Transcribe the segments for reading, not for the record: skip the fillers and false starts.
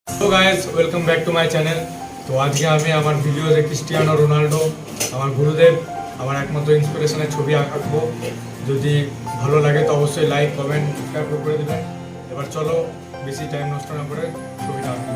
Hello guys, welcome back to my channel. তো আজকে আমি আমার ভিডিওতে ক্রিস্টিয়ানো রোনাল্ডো, আমার গুরুদেব, আমার একমাত্র ইন্সপিরেশনের ছবি আঁকবো। যদি ভালো লাগে তো অবশ্যই লাইক, কমেন্ট, সাবস্ক্রাইব করে দেবেন। এবার চলো বেশি টাইম নষ্ট না করে ছবিটা আঁকি।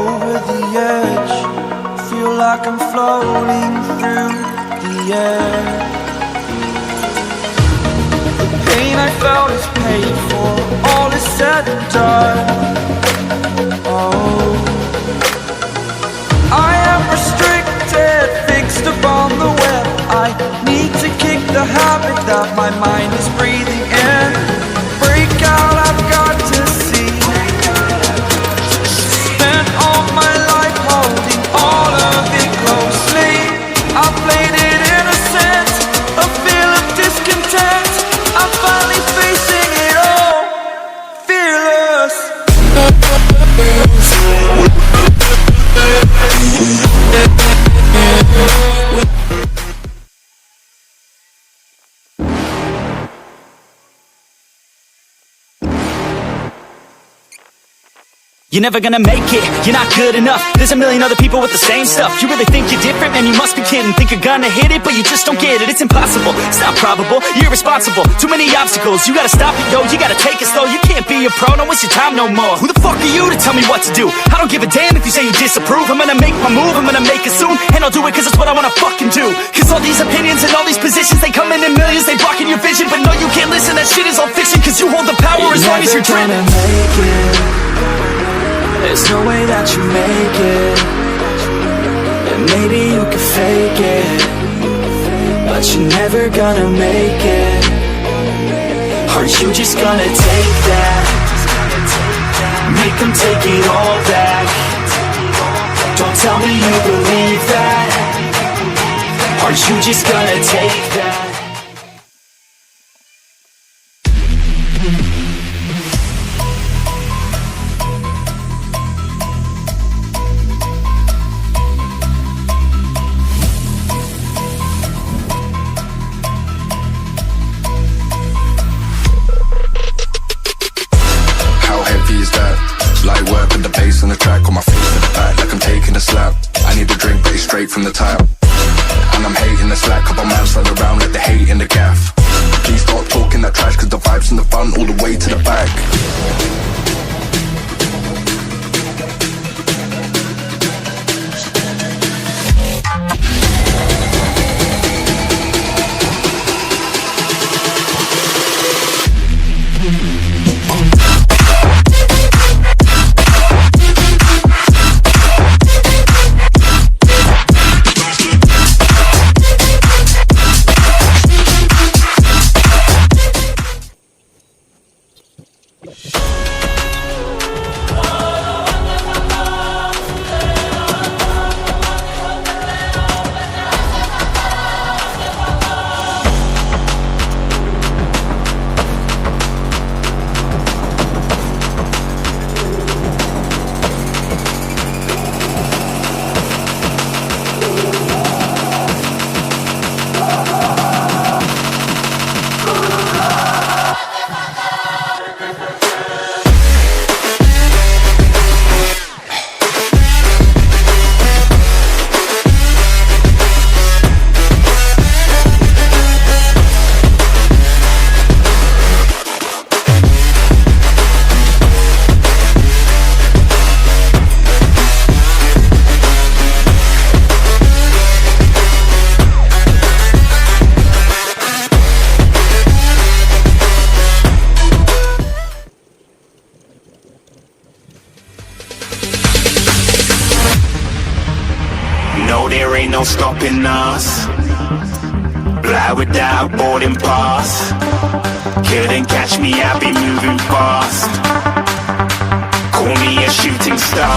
Over the edge, feel like I'm floating through the air. The pain I felt is paid for, all is said and done. Oh, I am restricted, fixed upon the web. I need to kick the habit that my mind is breathing in. Break out, I've got to see. Spent all my life holding all of it closely. I played it innocent, a feel of discontent. I'm finally facing it all, fearless. You're never gonna make it, you're not good enough. There's a million other people with the same stuff. You really think you're different? Man, you must be kidding. Think you're gonna hit it, but you just don't get it. It's impossible, it's not probable, you're irresponsible. Too many obstacles, you gotta stop it, yo. You gotta take it slow, you can't be a pro. Don't waste your time no more. Who the fuck are you to tell me what to do? I don't give a damn if you say you disapprove. I'm gonna make my move, I'm gonna make it soon. And I'll do it cause it's what I wanna fucking do. Cause all these opinions and all these positions, they come in millions, they blocking your vision. But no, you can't listen, that shit is all fiction. Cause you hold the power as long as you're dreaming. Make it. There's no way that you make it. And maybe you can fake it, but you're never gonna make it. Are you just gonna take that? Make them take it all back. Don't tell me you believe that. Are you just gonna take that? Light work with the bass on the track, on my feet to the back like I'm taking a slap. I need a drink, but it's straight from the tap. And I'm hating the slack, couple man slide around like the hate in the gaff. Please stop talking that trash, cause the vibes in the front all the way to the back. No, there ain't no stopping us. Fly without boarding pass. Couldn't catch me, I'll be moving fast. Call me a shooting star.